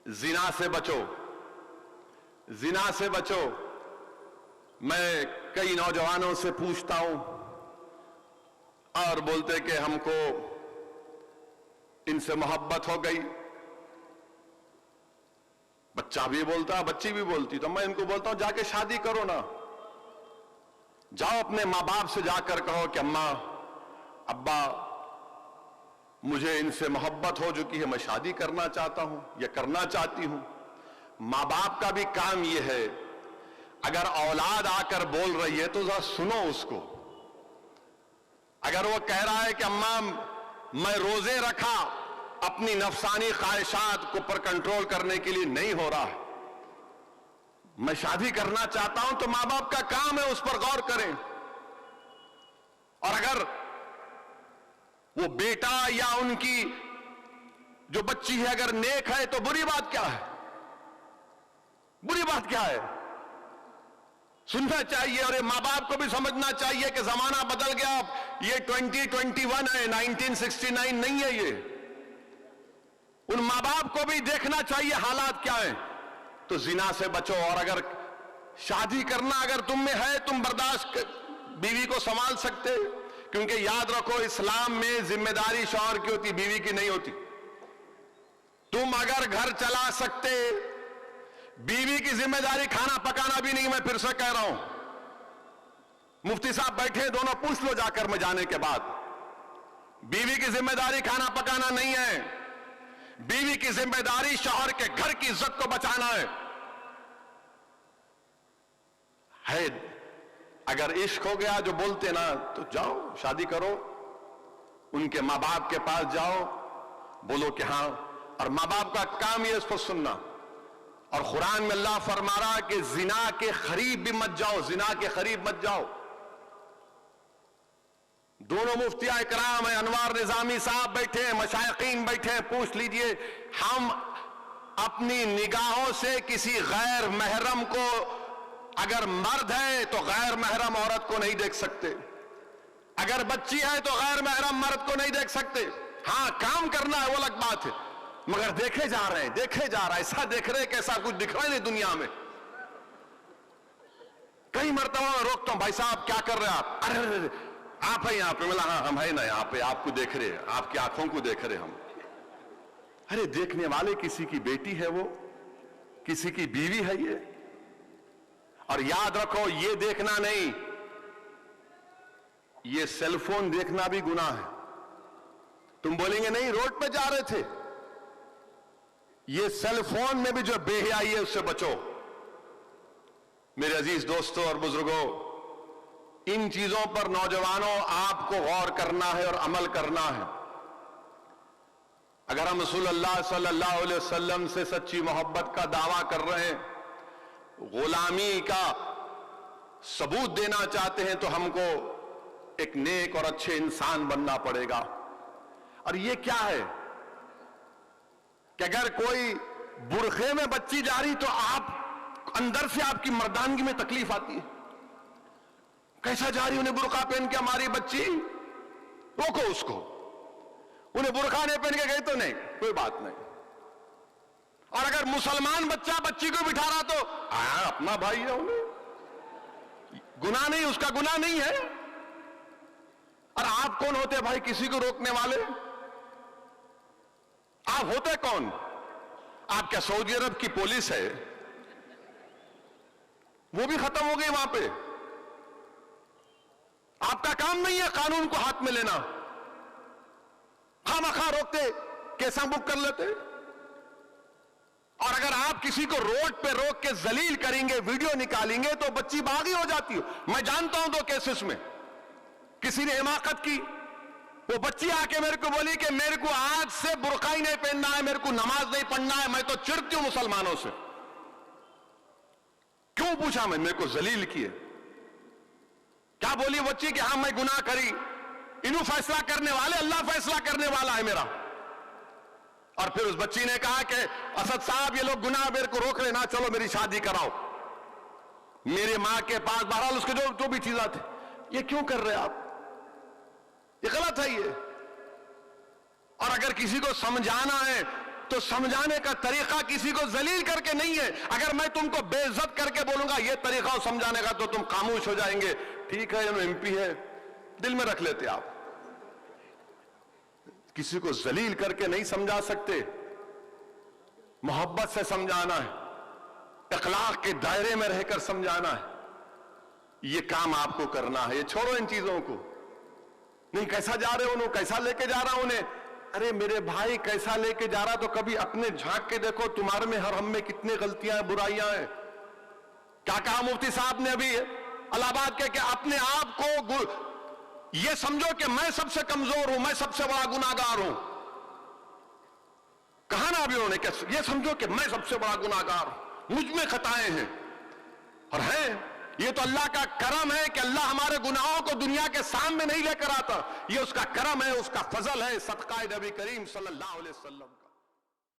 زنا سے بچو، زنا سے بچو۔ میں کئی نوجوانوں سے پوچھتا ہوں اور بولتے کہ ہم کو ان سے محبت ہو گئی۔ بچہ بھی بولتا، بچی بھی بولتی، تو میں ان کو بولتا ہوں جا کے شادی کرو نا، جاؤ اپنے ماں باپ سے جا کر کہو کہ اماں ابا مجھے ان سے محبت ہو چکی ہے، میں شادی کرنا چاہتا ہوں یا کرنا چاہتی ہوں۔ ماں باپ کا بھی کام یہ ہے، اگر اولاد آ کر بول رہی ہے تو ذرا سنو اس کو۔ اگر وہ کہہ رہا ہے کہ اماں میں روزے رکھا، اپنی نفسانی خواہشات کو پر کنٹرول کرنے کے لیے نہیں ہو رہا ہے، میں شادی کرنا چاہتا ہوں، تو ماں باپ کا کام ہے اس پر غور کریں۔ اور اگر وہ بیٹا یا ان کی جو بچی ہے اگر نیک ہے تو بری بات کیا ہے؟ بری بات کیا ہے؟ سننا چاہیے، اور یہ ماں باپ کو بھی سمجھنا چاہیے کہ زمانہ بدل گیا، یہ 2021 ہے، 1969 نہیں ہے۔ یہ ان ماں باپ کو بھی دیکھنا چاہیے حالات کیا ہیں۔ تو زنا سے بچو، اور اگر شادی کرنا اگر تم میں ہے، تم برداشت بیوی کو سنبھال سکتے، کیونکہ یاد رکھو اسلام میں ذمہ داری شوہر کی ہوتی، بیوی کی نہیں ہوتی۔ تم اگر گھر چلا سکتے، بیوی کی ذمہ داری کھانا پکانا بھی نہیں۔ میں پھر سے کہہ رہا ہوں، مفتی صاحب بیٹھے دونوں، پوچھ لو جا کر میں جانے کے بعد، بیوی کی ذمہ داری کھانا پکانا نہیں ہے، بیوی کی ذمہ داری شوہر کے گھر کی عزت کو بچانا ہے۔ اگر عشق ہو گیا جو بولتے نا، تو جاؤ شادی کرو، ان کے ماں باپ کے پاس جاؤ، بولو کہ ہاں، اور ماں باپ کا کام یہ اس کو سننا۔ اور قرآن میں اللہ فرما رہا کہ زنا کے قریب بھی مت جاؤ، زنا کے قریب مت جاؤ۔ دونوں مفتیاء اکرام ہیں، انوار نظامی صاحب بیٹھے ہیں، مشائقین بیٹھے ہیں، پوچھ لیجئے، ہم اپنی نگاہوں سے کسی غیر محرم کو، اگر مرد ہے تو غیر محرم عورت کو نہیں دیکھ سکتے، اگر بچی ہے تو غیر محرم مرد کو نہیں دیکھ سکتے۔ ہاں کام کرنا ہے وہ الگ بات ہے، مگر دیکھے جا رہے ہیں، دیکھے جا رہا ہے، ایسا دیکھ رہے کہ ایسا کچھ دکھ رہا نہیں دنیا میں۔ کئی مرتبہ میں روکتا ہوں، بھائی صاحب کیا کر رہے ہیں آپ؟ ارے آپ ہیں یہاں پہ؟ ملا ہاں ہم ہیں نا یہاں پہ، آپ کو دیکھ رہے، آپ کی آنکھوں کو دیکھ رہے ہم۔ ارے دیکھنے والے کسی کی بیٹی ہے، وہ کسی کی بیوی ہے یہ۔ اور یاد رکھو یہ دیکھنا نہیں، یہ سیل فون دیکھنا بھی گناہ ہے۔ تم بولیں گے نہیں روڈ پہ جا رہے تھے، یہ سیل فون میں بھی جو بے حیائی ہے اس سے بچو۔ میرے عزیز دوستوں اور بزرگوں، ان چیزوں پر نوجوانوں آپ کو غور کرنا ہے اور عمل کرنا ہے۔ اگر ہم رسول اللہ صلی اللہ علیہ وسلم سے سچی محبت کا دعویٰ کر رہے ہیں، غلامی کا ثبوت دینا چاہتے ہیں، تو ہم کو ایک نیک اور اچھے انسان بننا پڑے گا۔ اور یہ کیا ہے کہ اگر کوئی برقعے میں بچی جا رہی تو آپ اندر سے آپ کی مردانگی میں تکلیف آتی ہے، کیسا جا رہی انہیں برقع پہن کے ہماری بچی، روکو اس کو، انہیں برقع نہیں پہن کے گئی تو نہیں، کوئی بات نہیں۔ اور اگر مسلمان بچہ بچی کو بٹھا رہا تو اپنا بھائی ہے، انہیں گناہ نہیں، اس کا گناہ نہیں ہے۔ اور آپ کون ہوتے بھائی کسی کو روکنے والے؟ آپ ہوتے کون؟ آپ کیا سعودی عرب کی پولیس ہے؟ وہ بھی ختم ہو گئی وہاں پہ۔ آپ کا کام نہیں ہے قانون کو ہاتھ میں لینا، خواہ روکتے، کیسا بک کر لیتے۔ اور اگر آپ کسی کو روڈ پہ روک کے ذلیل کریں گے، ویڈیو نکالیں گے، تو بچی باغی ہو جاتی ہو۔ میں جانتا ہوں دو کیسز میں، کسی نے حماقت کی، وہ بچی آ کے میرے کو بولی کہ میرے کو آج سے برقع ہی نہیں پہننا ہے، میرے کو نماز نہیں پڑھنا ہے، میں تو چڑھتی ہوں مسلمانوں سے۔ کیوں پوچھا میں؟ میرے کو ذلیل کیے۔ کیا بولی بچی کہ ہاں میں گناہ کری، انہوں فیصلہ کرنے والے، اللہ فیصلہ کرنے والا ہے میرا۔ اور پھر اس بچی نے کہا کہ اسد صاحب یہ لوگ گناہ میرے کو روک لینا، چلو میری شادی کراؤ میرے ماں کے پاس۔ بہرحال اس کے جو بھی چیزیں تھے، یہ کیوں کر رہے آپ؟ یہ غلط ہے یہ۔ اور اگر کسی کو سمجھانا ہے تو سمجھانے کا طریقہ کسی کو ذلیل کر کے نہیں ہے. اگر میں تم کو بے عزت کر کے بولوں گا یہ طریقہ سمجھانے کا تو تم خاموش ہو جائیں گے. ٹھیک ہے ایم پی ہے, دل میں رکھ لیتے آپ. کسی کو ذلیل کر کے نہیں سمجھا سکتے, محبت سے سمجھانا ہے, اخلاق کے دائرے میں رہ کر سمجھانا ہے. یہ کام آپ کو کرنا ہے. یہ چھوڑو ان چیزوں کو. نہیں کیسا جا رہے انہوں, کیسا لے کے جا رہا انہیں. ارے میرے بھائی کیسا لے کے جا رہا تو کبھی اپنے جھانک کے دیکھو تمہارے میں ہر ہم میں کتنے غلطیاں ہیں, برائیاں ہیں. کیا کہا مفتی صاحب نے ابھی الہ آباد کے, کہ اپنے آپ کو یہ سمجھو کہ میں سب سے کمزور ہوں, میں سب سے بڑا گناہگار ہوں. کہا نا ابھی انہوں نے کہ یہ سمجھو کہ میں سب سے بڑا گناہگار ہوں, مجھ میں خطائیں ہیں. اور ہیں یہ تو اللہ کا کرم ہے کہ اللہ ہمارے گناہوں کو دنیا کے سامنے نہیں لے کر آتا. یہ اس کا کرم ہے, اس کا فضل ہے, صدقہ نبی کریم صلی اللہ علیہ وسلم.